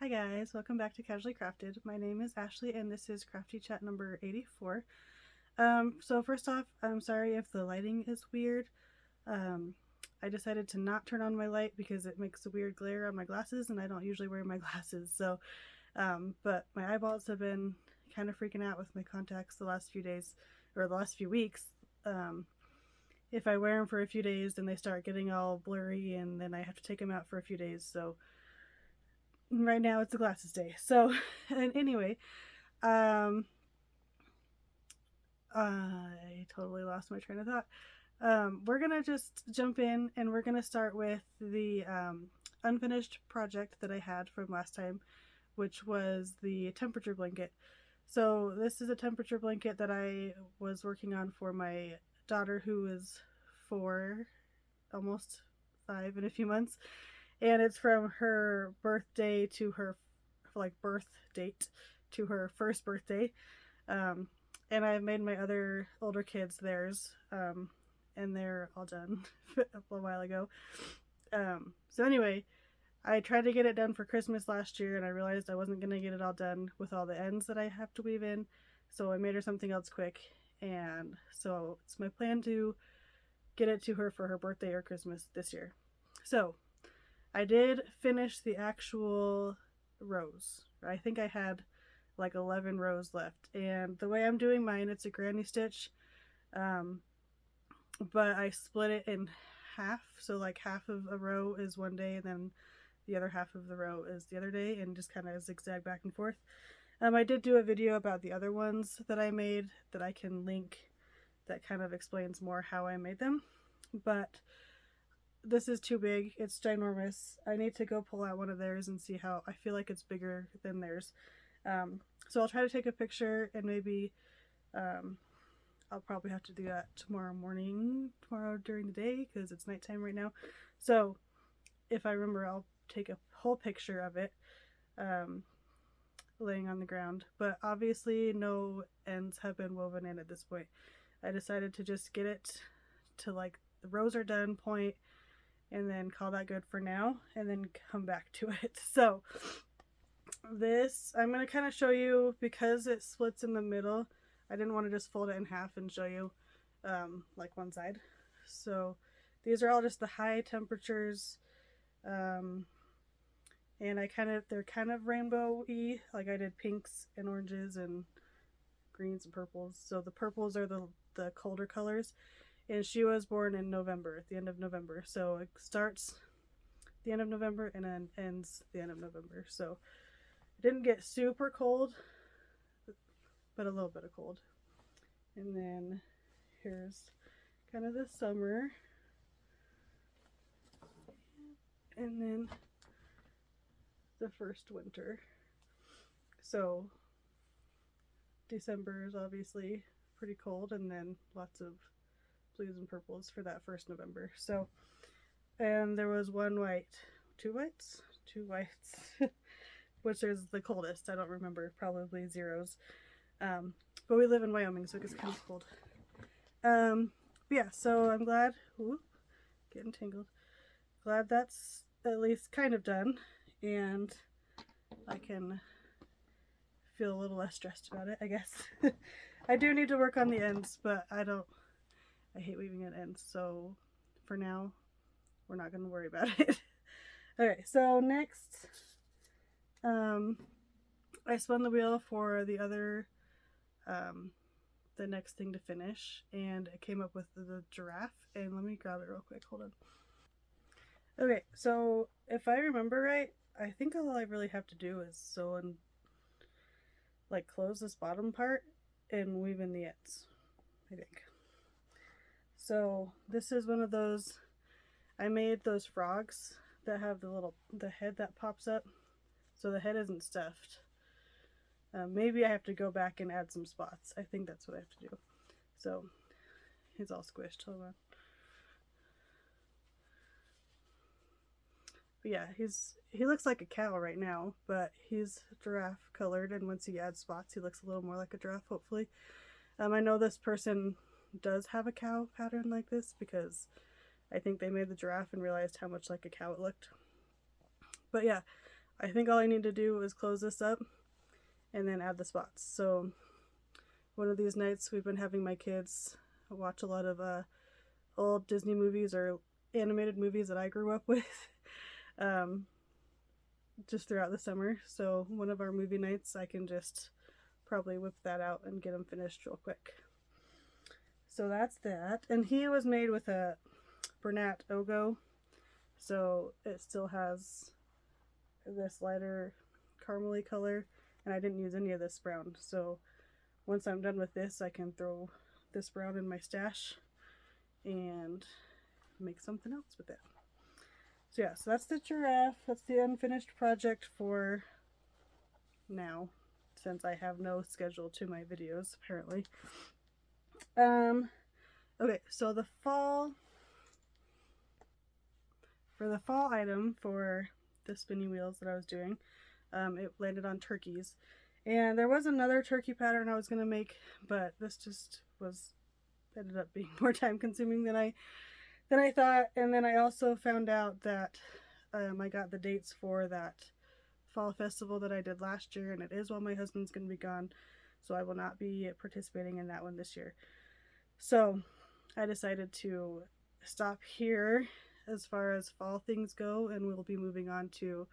Hi guys, welcome back to Casually Crafted. My name is Ashley and this is Crafty Chat number 84. So first off, I'm sorry if the lighting is weird. I decided to not turn on my light because it makes a weird glare on my glasses and I don't usually wear my glasses. But my eyeballs have been kind of freaking out with my contacts the last few days, or the last few weeks. If I wear them for a few days, then they start getting all blurry and then I have to take them out for a few days. So right now it's a glasses day. So, and anyway, um, I totally lost my train of thought. We're gonna just jump in and we're gonna start with the unfinished project that I had from last time, which was the temperature blanket. So this is a temperature blanket that I was working on for my daughter, who is 4, almost 5 in a few months, and it's from her birthday to her birth date to her first birthday. And I've made my other older kids theirs, and they're all done a while ago. So anyway, I tried to get it done for Christmas last year, and I realized I wasn't gonna get it all done with all the ends that I have to weave in, so I made her something else quick. And so it's my plan to get it to her for her birthday or Christmas this year. So I did finish the actual rows. I think I had like 11 rows left, and the way I'm doing mine, it's a granny stitch, but I split it in half, so like half of a row is one day and then the other half of the row is the other day, and just kind of zigzag back and forth. I did do a video about the other ones that I made that I can link, that kind of explains more how I made them, but this is too big. It's ginormous. I need to go pull out one of theirs and see how. I feel like it's bigger than theirs. So I'll try to take a picture, and maybe I'll probably have to do that tomorrow during the day, because it's nighttime right now. So if I remember, I'll take a whole picture of it laying on the ground. But obviously no ends have been woven in at this point. I decided to just get it to like the rows are done point, and then call that good for now, and then come back to it. So this, I'm going to kind of show you, because it splits in the middle, I didn't want to just fold it in half and show you like one side. So these are all just the high temperatures, and they're kind of rainbow-y, like I did pinks and oranges and greens and purples. So the purples are the colder colors, and she was born in November, at the end of November. So it starts the end of November and then ends the end of November. So it didn't get super cold, but a little bit of cold. And then here's kind of the summer. And then the first winter. So December is obviously pretty cold, and then lots of blues and purples for that first November. So, and there was two whites, which is the coldest. I don't remember, probably zeros. But we live in Wyoming, so it gets kind of cold. But yeah, so I'm glad, getting tangled. Glad that's at least kind of done, and I can feel a little less stressed about it, I guess. I do need to work on the ends, but I hate weaving at ends, so for now, we're not going to worry about it. Okay, so next, I spun the wheel for the other, the next thing to finish, and I came up with the giraffe, and let me grab it real quick, hold on. Okay, so if I remember right, I think all I really have to do is sew and like close this bottom part and weave in the ends, I think. So this is one of those, I made those frogs that have the head that pops up, so the head isn't stuffed. Maybe I have to go back and add some spots. I think that's what I have to do. So he's all squished, hold on. But yeah, he looks like a cow right now, but he's giraffe colored, and once he adds spots, he looks a little more like a giraffe, hopefully. I know this person does have a cow pattern like this, because I think they made the giraffe and realized how much like a cow it looked. But yeah, I think all I need to do is close this up and then add the spots. So one of these nights we've been having my kids watch a lot of old Disney movies or animated movies that I grew up with just throughout the summer. So one of our movie nights I can just probably whip that out and get them finished real quick. So that's that. And he was made with a Bernat Ogo, so it still has this lighter caramely color, and I didn't use any of this brown. So once I'm done with this, I can throw this brown in my stash and make something else with it. So yeah, so that's the giraffe. That's the unfinished project for now, since I have no schedule to my videos, apparently. Okay, so the fall item for the spinning wheels that I was doing, it landed on turkeys. And there was another turkey pattern I was going to make, but this just ended up being more time consuming than I thought. And then I also found out that I got the dates for that fall festival that I did last year, and it is while my husband's going to be gone, so I will not be participating in that one this year. So I decided to stop here as far as fall things go, and we'll be moving on to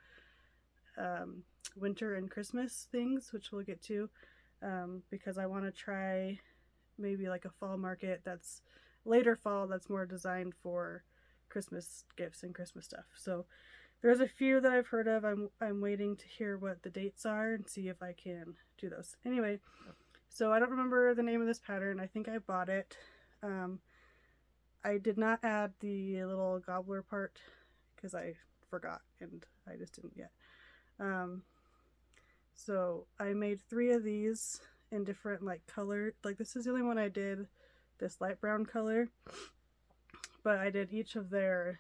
winter and Christmas things, which we'll get to, because I want to try maybe like a fall market that's later fall that's more designed for Christmas gifts and Christmas stuff. So there's a few that I've heard of. I'm waiting to hear what the dates are and see if I can do those. Anyway, so I don't remember the name of this pattern. I think I bought it. I did not add the little gobbler part because I forgot and I just didn't yet. So I made 3 of these in different like color. Like this is the only one I did this light brown color, but I did each of their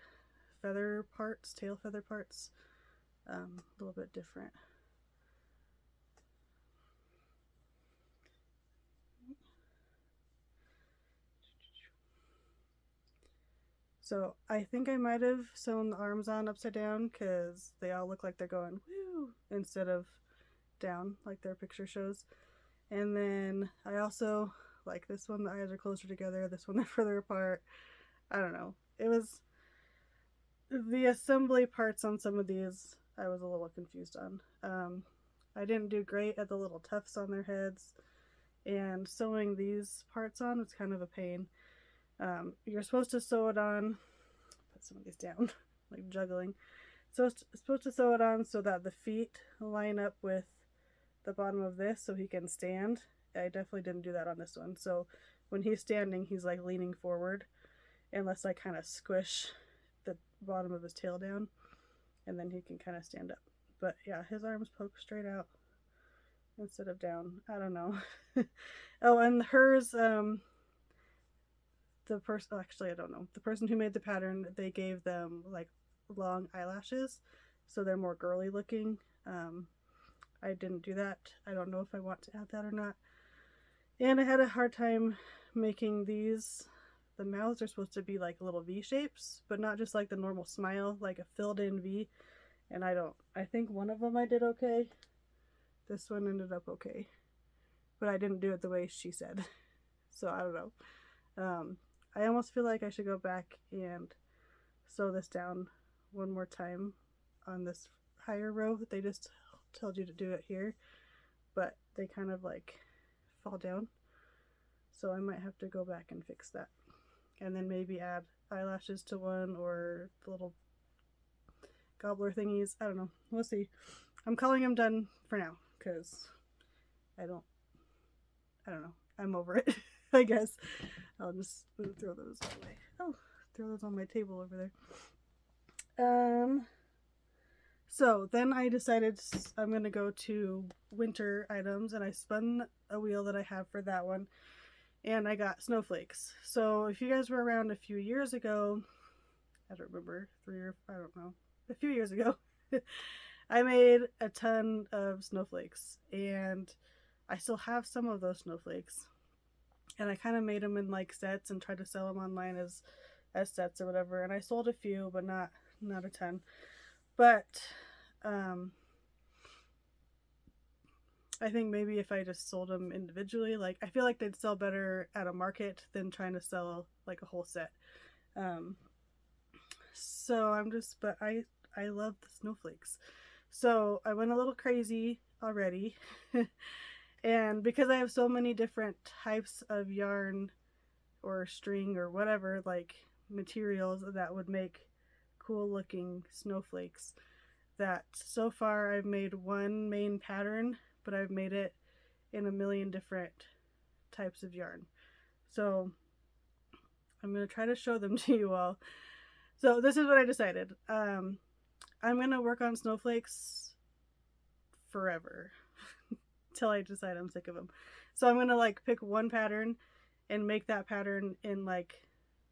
feather parts, tail feather parts, a little bit different. So I think I might have sewn the arms on upside down because they all look like they're going woo instead of down like their picture shows. And then I also like this one, the eyes are closer together, this one they're further apart. I don't know. It was the assembly parts on some of these I was a little confused on. I didn't do great at the little tufts on their heads, and sewing these parts on was kind of a pain. You're supposed to sew it on, put some of these down, like juggling. So it's supposed to sew it on so that the feet line up with the bottom of this so he can stand. I definitely didn't do that on this one. So when he's standing, he's like leaning forward unless I kind of squish the bottom of his tail down, and then he can kind of stand up. But yeah, his arms poke straight out instead of down. I don't know. Oh, and hers, the person, actually I don't know, the person who made the pattern, they gave them like long eyelashes so they're more girly looking. I didn't do that. I don't know if I want to add that or not. And I had a hard time making these. The mouths are supposed to be like little V shapes, but not just like the normal smile, like a filled in V. And I think one of them I did okay. This one ended up okay, but I didn't do it the way she said. So I don't know. I almost feel like I should go back and sew this down one more time on this higher row. They just told you to do it here, but they kind of like fall down. So I might have to go back and fix that. And then maybe add eyelashes to one or the little gobbler thingies. I don't know. We'll see. I'm calling them done for now because I don't know. I'm over it, I guess. I'll just throw those away. Oh, throw those on my table over there. So then I decided I'm going to go to winter items, and I spun a wheel that I have for that one, and I got snowflakes. So if you guys were around a few years ago, I don't remember, a few years ago, I made a ton of snowflakes, and I still have some of those snowflakes. And I kind of made them in like sets and tried to sell them online as sets or whatever. And I sold a few, but not a ton. But I think maybe if I just sold them individually, like I feel like they'd sell better at a market than trying to sell like a whole set. Um, so I'm just, but I love the snowflakes. So I went a little crazy already. And because I have so many different types of yarn or string or whatever, like materials that would make cool looking snowflakes, that so far I've made one main pattern, but I've made it in a million different types of yarn. So I'm going to try to show them to you all. So this is what I decided. I'm going to work on snowflakes forever till I decide I'm sick of them. So I'm going to like pick one pattern and make that pattern in like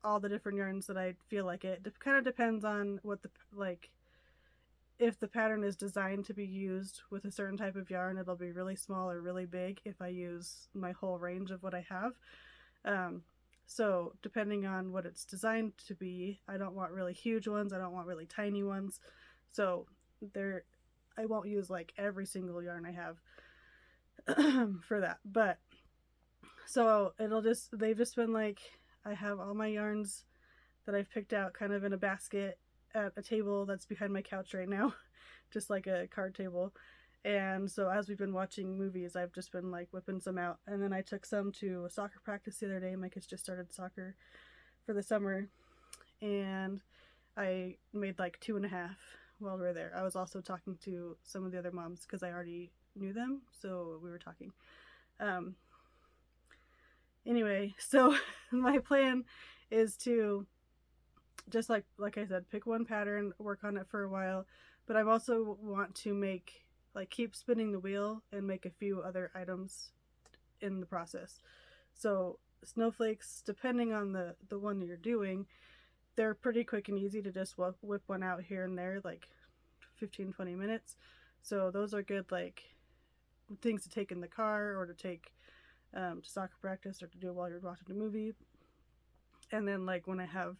all the different yarns that I feel like it. It kind of depends on what the, like, if the pattern is designed to be used with a certain type of yarn, it'll be really small or really big if I use my whole range of what I have. So depending on what it's designed to be, I don't want really huge ones, I don't want really tiny ones. So I won't use like every single yarn I have for that. But so they've just been like, I have all my yarns that I've picked out kind of in a basket at a table that's behind my couch right now, just like a card table. And so as we've been watching movies, I've just been like whipping some out. And then I took some to a soccer practice the other day. My kids just started soccer for the summer, and I made like 2.5 while we were there. I was also talking to some of the other moms because I already knew them, so we were talking. Anyway, so my plan is to just like I said, pick one pattern, work on it for a while, but I also want to keep spinning the wheel and make a few other items in the process. So snowflakes, depending on the one that you're doing, they're pretty quick and easy to just whip one out here and there, like 15-20 minutes. So those are good like things to take in the car or to take to soccer practice or to do while you're watching a movie. And then like when I have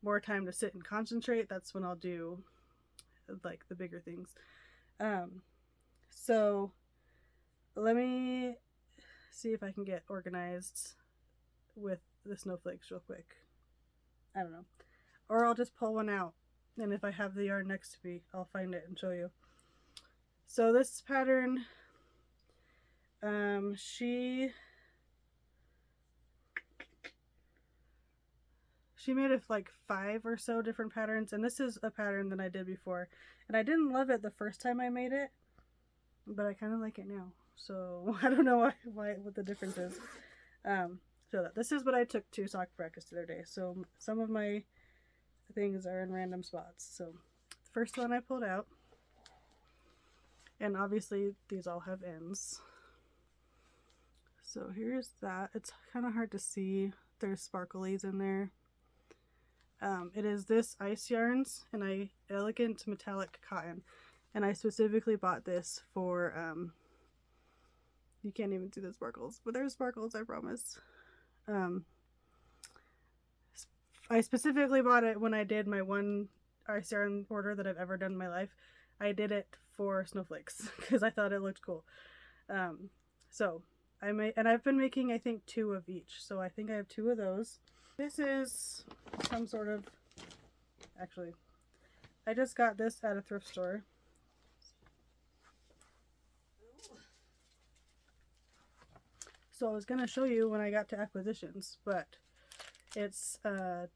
more time to sit and concentrate, that's when I'll do like the bigger things. So let me see if I can get organized with the snowflakes real quick. I don't know. Or I'll just pull one out, and if I have the yarn next to me, I'll find it and show you. So this pattern, she made it like 5 or so different patterns, and this is a pattern that I did before, and I didn't love it the first time I made it, but I kind of like it now. So I don't know what the difference is. So this is what I took to soccer practice the other day. So some of my things are in random spots. So the first one I pulled out, and obviously these all have ends. So here's that. It's kind of hard to see. There's sparklies in there. It is this ice yarns and elegant metallic cotton, and I specifically bought this for you can't even see the sparkles, but there's sparkles, I promise. I specifically bought it when I did my one ice yarn order that I've ever done in my life. I did it for snowflakes because I thought it looked cool. So I've been making I think 2 of each, so I think I have 2 of those. This is some sort of, actually, I just got this at a thrift store. So I was going to show you when I got to acquisitions, but it's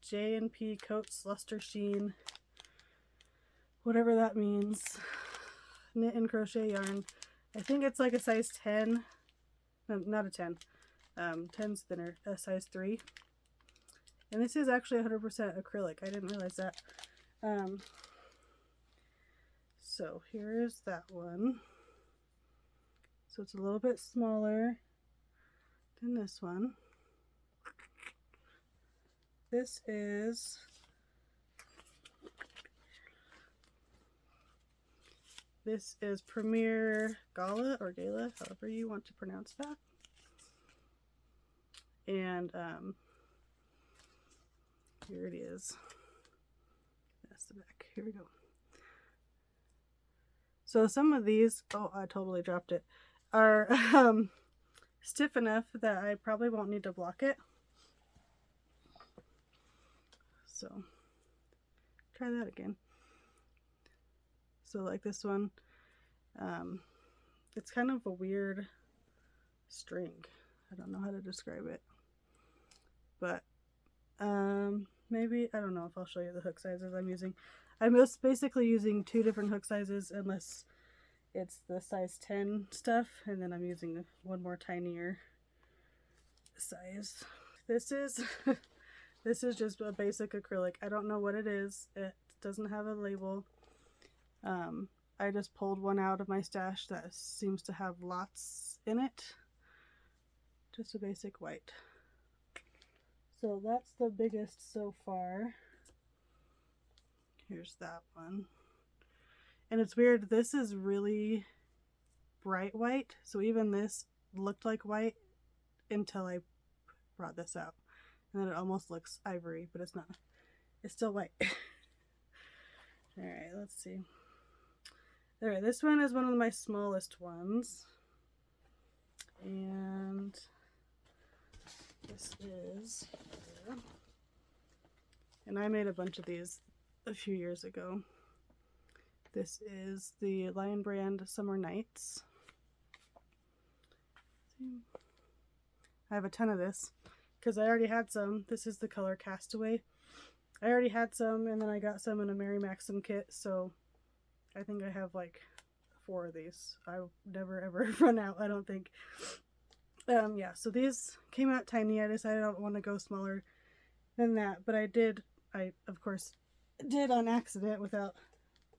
J&P Coats Luster Sheen, whatever that means, knit and crochet yarn. I think it's like a size 10, no, not a 10, 10's thinner, a size 3. And this is actually 100% acrylic. I didn't realize that. So here's that one. So it's a little bit smaller than this one. This is Premier Gala or Gala, however you want to pronounce that. And here it is. That's the back. Here we go. So some of these, oh, I totally dropped it. are stiff enough that I probably won't need to block it. So try that again. So like this one, it's kind of a weird string. I don't know how to describe it, but maybe, I don't know if I'll show you the hook sizes I'm using. I'm just basically using 2 different hook sizes, unless it's the size 10 stuff, and then I'm using one more tinier size. This is this is just a basic acrylic. I don't know what it is. It doesn't have a label. I just pulled one out of my stash that seems to have lots in it. Just a basic white. So that's the biggest so far. Here's that one. And it's weird, this is really bright white. So even this looked like white until I brought this out. And then it almost looks ivory, but it's not. It's still white. Alright, let's see. Alright, this one is one of my smallest ones. And this is here. And I made a bunch of these a few years ago. This is the Lion Brand Summer Nights. I have a ton of this because I already had some. This is the color Castaway. I already had some, and then I got some in a Mary Maxim kit, so I think I have like 4 of these. I'll never ever run out, I don't think. Yeah, so these came out tiny. I decided I don't want to go smaller than that, but I of course did on accident without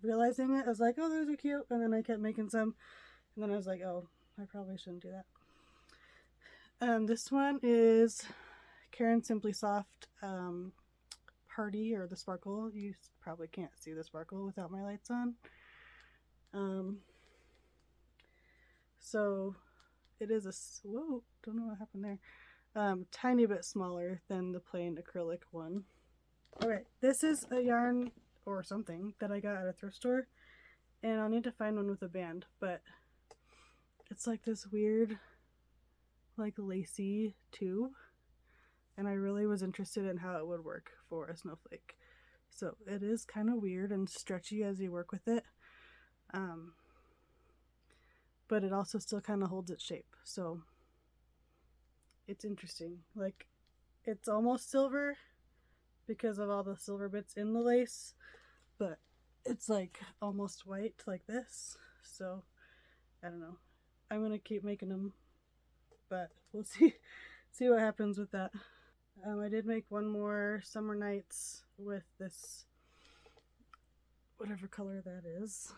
realizing it. I was like, oh, those are cute, and then I kept making some, and then I was like, oh, I probably shouldn't do that. This one is Karen Simply Soft Party, or the sparkle. You probably can't see the sparkle without my lights on. So it is whoa, don't know what happened there. Tiny bit smaller than the plain acrylic one. Alright, this is a yarn or something that I got at a thrift store, and I'll need to find one with a band, but it's like this weird, like lacy tube, and I really was interested in how it would work for a snowflake. So it is kind of weird and stretchy as you work with it, but it also still kind of holds its shape, so it's interesting. Like, it's almost silver because of all the silver bits in the lace, but it's like almost white like this, so I don't know. I'm gonna keep making them, but we'll see what happens with that. I did make one more Summer Nights with this, whatever color that is.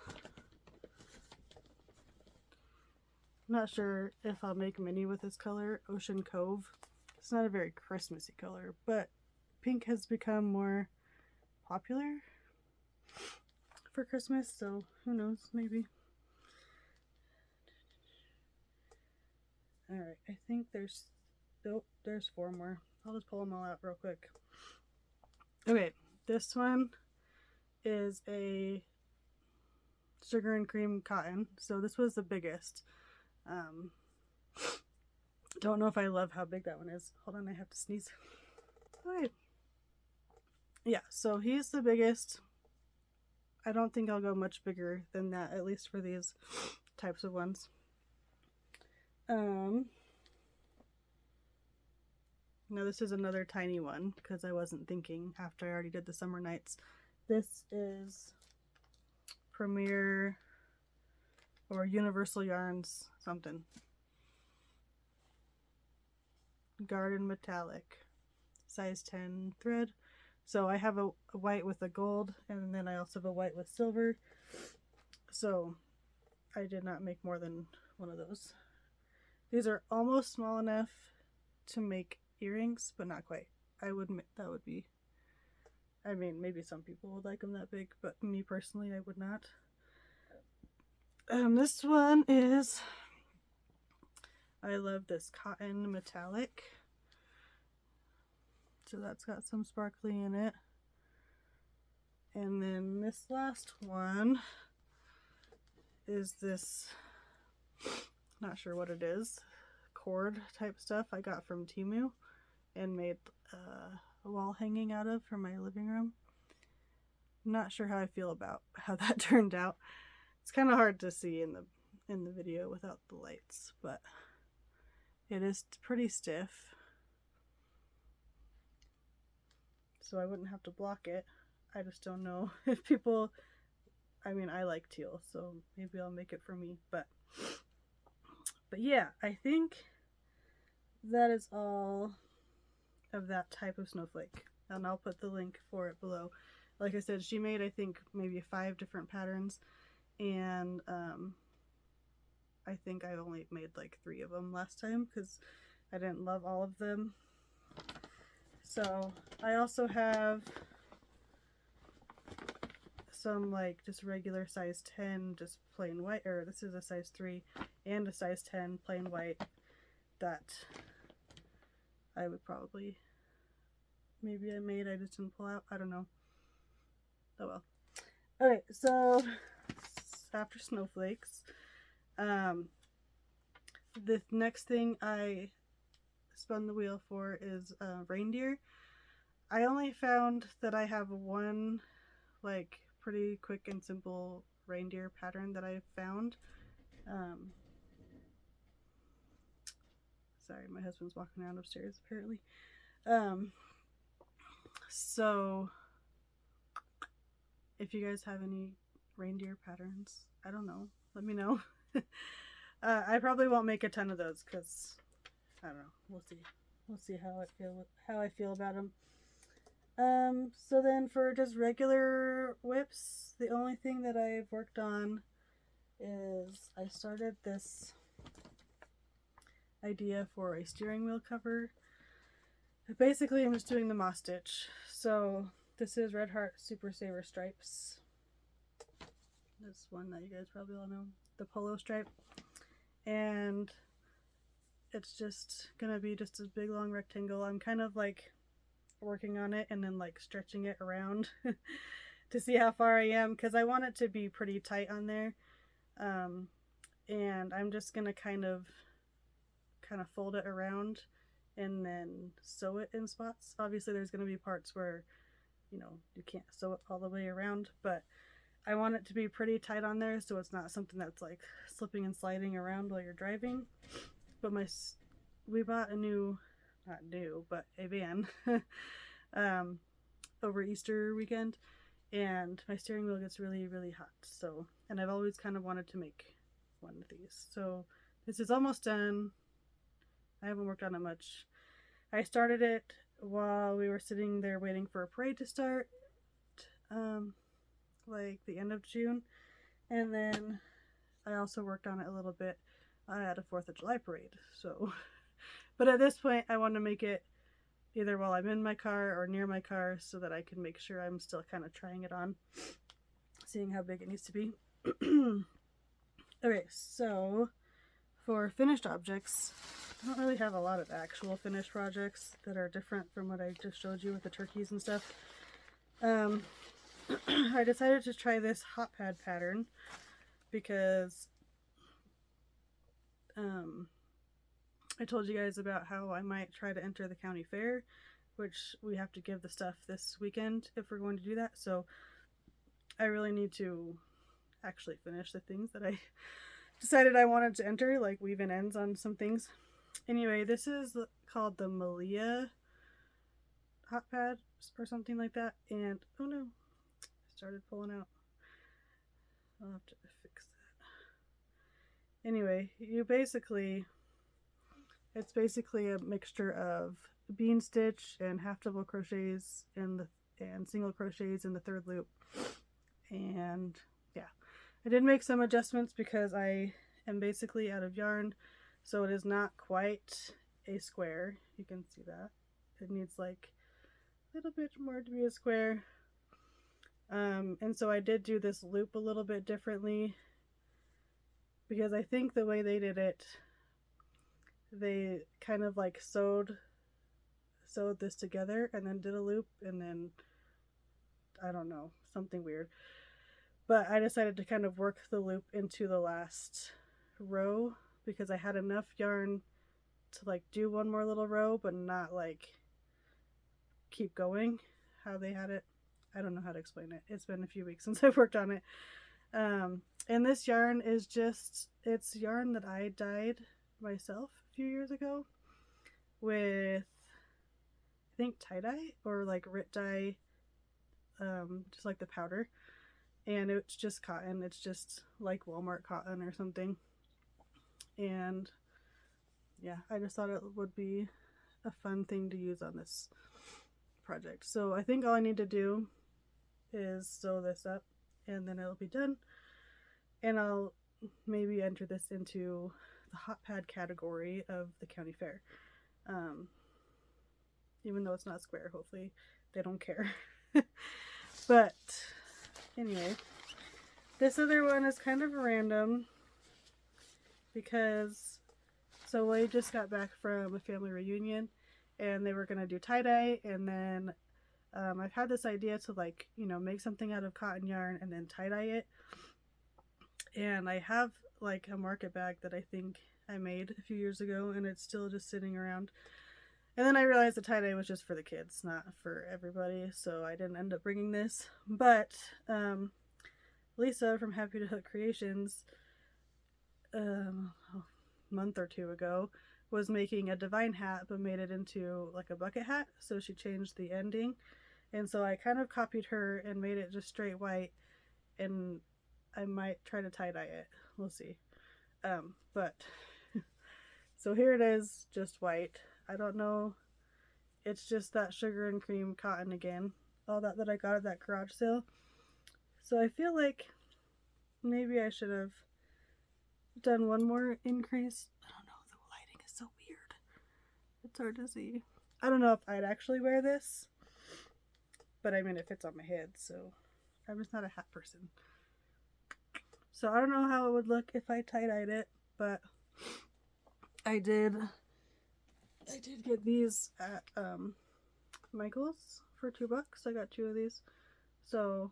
I'm not sure if I'll make many with this color, Ocean Cove. It's not a very Christmassy color, but pink has become more popular for Christmas, so who knows, maybe. Alright, I think there's 4 more. I'll just pull them all out real quick. Okay, this one is a sugar and cream cotton. So this was the biggest. Don't know if I love how big that one is. Hold on, I have to sneeze. Alright. Yeah, so he's the biggest. I don't think I'll go much bigger than that, at least for these types of ones. Now this is another tiny one because I wasn't thinking after I already did the Summer Nights. This is Premier or Universal Yarns something. Garden Metallic, size 10 thread. So I have a white with a gold, and then I also have a white with silver. So I did not make more than one of those. These are almost small enough to make earrings, but not quite. That would be, I mean, maybe some people would like them that big, but me personally, I would not. This one is, I love this cotton metallic. So that's got some sparkly in it. And then this last one is this not sure what it is, cord type stuff I got from Temu and made a wall hanging out of for my living room. I'm not sure how I feel about how that turned out. It's kind of hard to see in the video without the lights, but it is pretty stiff. So I wouldn't have to block it. I just don't know if people, I mean, I like teal, so maybe I'll make it for me, but yeah, I think that is all of that type of snowflake, and I'll put the link for it below. Like I said, she made, I think, maybe 5 different patterns, and I think I only made like 3 of them last time because I didn't love all of them. So I also have some like just regular size 10, just plain white, or this is a size 3 and a size 10 plain white that I would probably, maybe I made, I just didn't pull out, I don't know. Oh well. Okay, so after snowflakes, the next thing I spun the wheel for is reindeer. I only found that I have one like pretty quick and simple reindeer pattern that I found. Sorry, my husband's walking around upstairs apparently. So if you guys have any reindeer patterns, I don't know, let me know. I probably won't make a ton of those because I don't know. We'll see how I feel about them. So then for just regular whips, the only thing that I've worked on is I started this idea for a steering wheel cover. Basically, I'm just doing the moss stitch. So this is Red Heart Super Saver Stripes. This one that you guys probably all know, the polo stripe. And it's just gonna be just a big long rectangle. I'm kind of like working on it and then like stretching it around to see how far I am because I want it to be pretty tight on there. And I'm just gonna kind of fold it around and then sew it in spots. Obviously there's gonna be parts where, you know, you can't sew it all the way around, but I want it to be pretty tight on there so it's not something that's like slipping and sliding around while you're driving. But we bought a new, not new, but a van over Easter weekend, and my steering wheel gets really, really hot. So, and I've always kind of wanted to make one of these. So this is almost done. I haven't worked on it much. I started it while we were sitting there waiting for a parade to start, like the end of June, and then I also worked on it a little bit at a 4th of July parade. So, but at this point I want to make it either while I'm in my car or near my car so that I can make sure I'm still kind of trying it on, seeing how big it needs to be. Okay, so for finished objects, I don't really have a lot of actual finished projects that are different from what I just showed you with the turkeys and stuff. I decided to try this hot pad pattern because I told you guys about how I might try to enter the county fair, which we have to give the stuff this weekend if we're going to do that. So I really need to actually finish the things that I decided I wanted to enter, like weave in ends on some things. Anyway, this is called the Malia hot pad or something like that. And oh no, I started pulling out. I'll have to fix that. Anyway, it's basically a mixture of bean stitch and half double crochets and single crochets in the 3rd loop. And yeah, I did make some adjustments because I am basically out of yarn, so it is not quite a square. You can see that it needs like a little bit more to be a square. And so I did do this loop a little bit differently because I think the way they did it, they kind of like sewed this together and then did a loop, and then I don't know, something weird. But I decided to kind of work the loop into the last row because I had enough yarn to like do one more little row, but not like keep going how they had it. I don't know how to explain it. It's been a few weeks since I've worked on it. And this yarn is just, it's yarn that I dyed myself a few years ago with, I think, tie-dye or like RIT dye, just like the powder. And it's just cotton. It's just like Walmart cotton or something. And yeah, I just thought it would be a fun thing to use on this project. So I think all I need to do is sew this up and then it'll be done. And I'll maybe enter this into the hot pad category of the county fair. Even though it's not square, hopefully they don't care. But anyway, this other one is kind of random because so I just got back from a family reunion and they were going to do tie-dye, and then I've had this idea to like, you know, make something out of cotton yarn and then tie-dye it. And I have like a market bag that I think I made a few years ago and it's still just sitting around. And then I realized the tie-dye was just for the kids, not for everybody, so I didn't end up bringing this. But Lisa from Happy to Hook Creations a month or two ago was making a divine hat but made it into like a bucket hat, so she changed the ending, and so I kind of copied her and made it just straight white, and I might try to tie-dye it. We'll see. But so here it is, just white. I don't know. It's just that sugar and cream cotton again. All that I got at that garage sale. So I feel like maybe I should have done one more increase. I don't know. The lighting is so weird. It's hard to see. I don't know if I'd actually wear this. But I mean, it fits on my head. So I'm just not a hat person. So I don't know how it would look if I tie-dyed it. But I did get these at Michael's for $2. I got 2 of these, so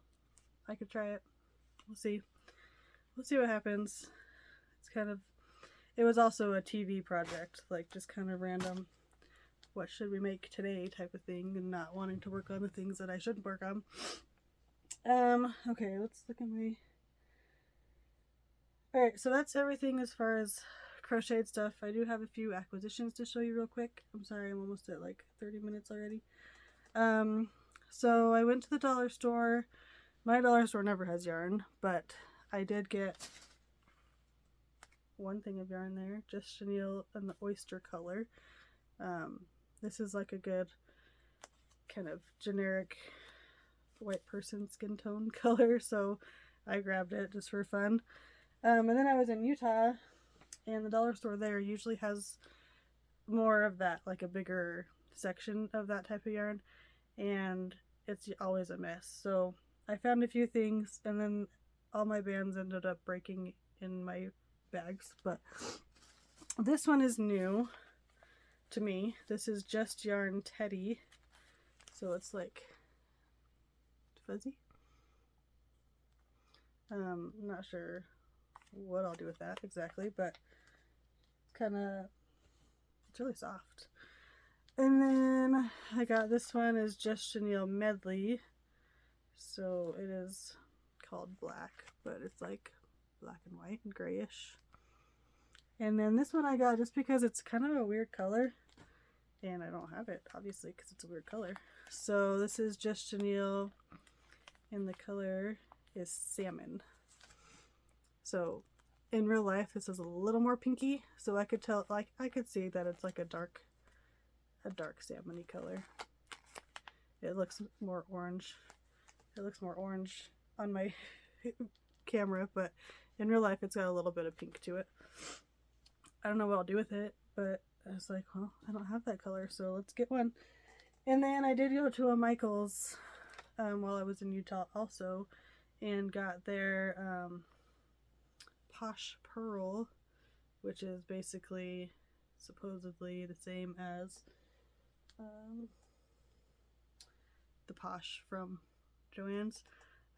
I could try it. We'll see what happens. It was also a TV project, like just kind of random, what should we make today type of thing, and not wanting to work on the things that I shouldn't work on. Okay, let's look at my... Alright, so that's everything as far as crocheted stuff. I do have a few acquisitions to show you real quick. I'm sorry, I'm almost at like 30 minutes already. So I went to the dollar store. My dollar store never has yarn, but I did get one thing of yarn there, just chenille and the oyster color. This is like a good kind of generic white person skin tone color, so I grabbed it just for fun. And then I was in Utah, and the dollar store there usually has more of that, like a bigger section of that type of yarn, and it's always a mess. So I found a few things, and then all my bands ended up breaking in my bags. But this one is new to me. This is Just Yarn Teddy. So it's like fuzzy. I'm not sure what I'll do with that exactly, but it's really soft. And then I got this one is Just Chenille Medley. So it is called black, but it's like black and white and grayish. And then this one I got just because it's kind of a weird color, and I don't have it obviously because it's a weird color. So this is Just Chenille, and the color is salmon. So in real life this is a little more pinky, so I could tell, like I could see that it's like a dark salmony color. It looks more orange. It looks more orange on my camera, but in real life it's got a little bit of pink to it. I don't know what I'll do with it, but I was like, well, I don't have that color, so let's get one. And then I did go to a Michael's while I was in Utah also, and got their Posh Pearl, which is basically supposedly the same as the Posh from Joann's.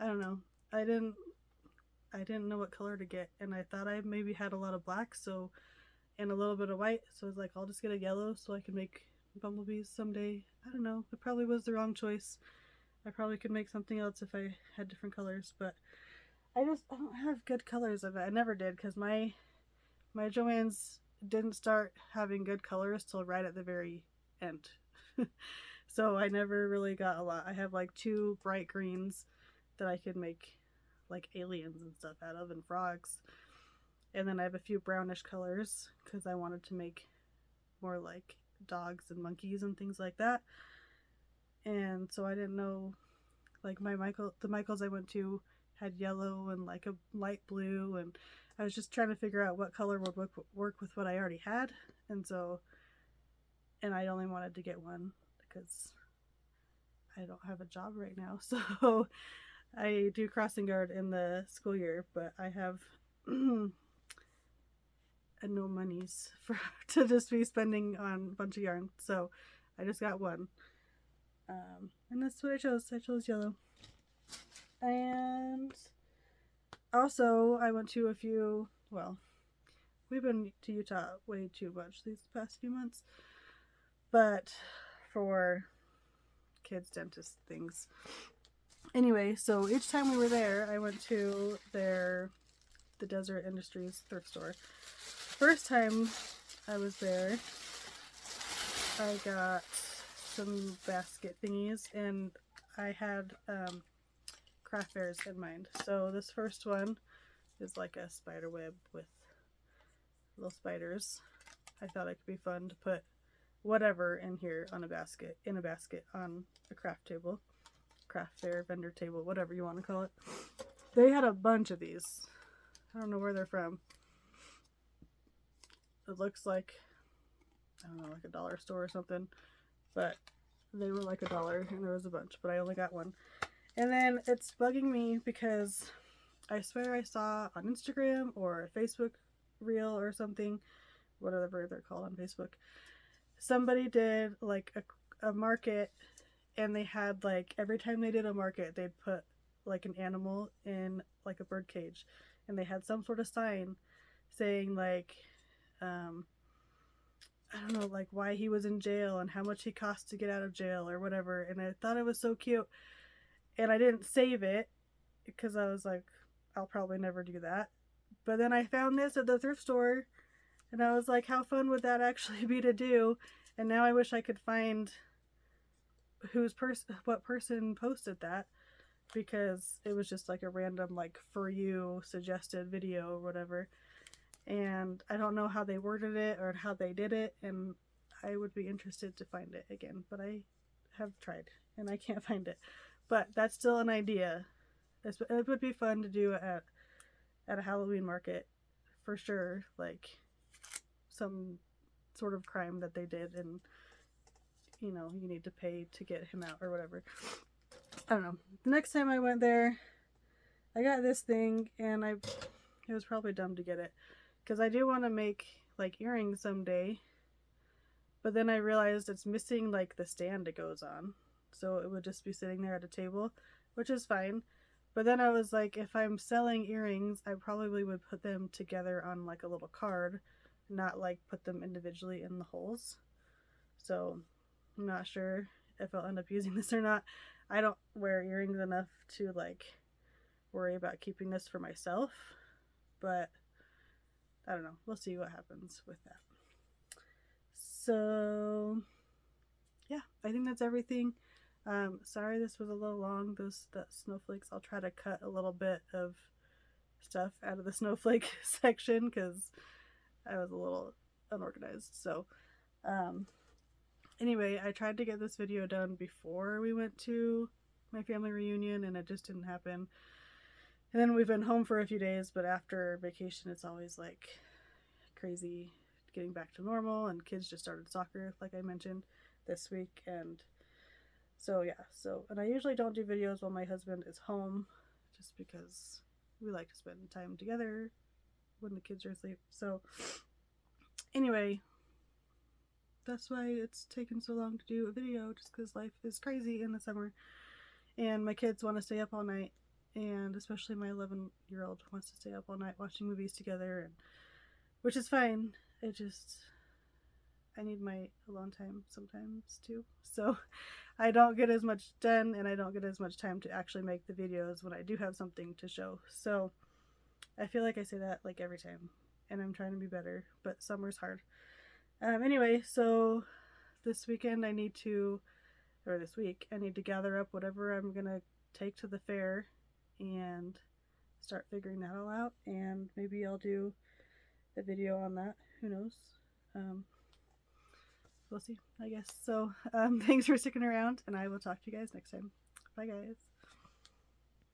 I don't know. I didn't know what color to get, and I thought I maybe had a lot of black, so and a little bit of white. So I was like, I'll just get a yellow so I can make bumblebees someday. I don't know. It probably was the wrong choice. I probably could make something else if I had different colors, but I don't have good colors of it. I never did, because my Joann's didn't start having good colors till right at the very end. So I never really got a lot. I have like 2 bright greens that I could make like aliens and stuff out of, and frogs. And then I have a few brownish colors because I wanted to make more like dogs and monkeys and things like that. And so I didn't know, like the Michaels I went to had yellow and like a light blue, and I was just trying to figure out what color would work with what I already had. And I only wanted to get one because I don't have a job right now. So I do crossing guard in the school year, but I have no monies to just be spending on a bunch of yarn. So I just got one. And that's what I chose. I chose yellow. And also I went to we've been to Utah way too much these past few months, but for kids' dentist things. Anyway, so each time we were there, I went to the Desert Industries thrift store. First time I was there, I got some basket thingies, and I had craft fairs in mind. So this first one is like a spider web with little spiders. I thought it could be fun to put whatever in here on a basket, on a craft fair, vendor table, whatever you want to call it. They had a bunch of these. I don't know where they're from. It looks like, I don't know, like a dollar store or something, but they were like $1 and there was a bunch, but I only got one. And then it's bugging me because I swear I saw on Instagram or a Facebook reel or something, whatever they're called on Facebook, somebody did like a market, and they had like, every time they did a market, they'd put like an animal in like a bird cage, and they had some sort of sign saying like, I don't know, like why he was in jail and how much he cost to get out of jail or whatever. And I thought it was so cute, and I didn't save it because I was like, I'll probably never do that. But then I found this at the thrift store, and I was like, how fun would that actually be to do? And now I wish I could find what person posted that, because it was just like a random like for you suggested video or whatever. And I don't know how they worded it or how they did it, and I would be interested to find it again, but I have tried and I can't find it. But that's still an idea. It would be fun to do at a Halloween market for sure, like some sort of crime that they did, and you need to pay to get him out or whatever. I don't know. The next time I went there, I got this thing, and it was probably dumb to get it, because I do want to make like earrings someday, but then I realized it's missing like the stand it goes on, so it would just be sitting there at a table, which is fine. But then I was like, if I'm selling earrings, I probably would put them together on like a little card, not like put them individually in the holes. So I'm not sure if I'll end up using this or not. I don't wear earrings enough to like worry about keeping this for myself, but I don't know. We'll see what happens with that. So yeah, I think that's everything. Sorry this was a little long, the snowflakes. I'll try to cut a little bit of stuff out of the snowflake section because I was a little unorganized. So anyway, I tried to get this video done before we went to my family reunion, and it just didn't happen. And then we've been home for a few days, but after vacation it's always like crazy getting back to normal, and kids just started soccer like I mentioned this week. And so yeah, and I usually don't do videos while my husband is home, just because we like to spend time together when the kids are asleep. So anyway, that's why it's taken so long to do a video, just because life is crazy in the summer and my kids want to stay up all night, and especially my 11-year-old wants to stay up all night watching movies together, which is fine. it just, I need my alone time sometimes too. So I don't get as much done, and I don't get as much time to actually make the videos when I do have something to show. So I feel like I say that like every time, and I'm trying to be better, but summer's hard. Anyway, so this weekend I need to, or this week, I need to gather up whatever I'm gonna take to the fair and start figuring that all out, and maybe I'll do a video on that. Who knows? Um, we'll see, I guess. So thanks for sticking around, and I will talk to you guys next time. Bye, guys.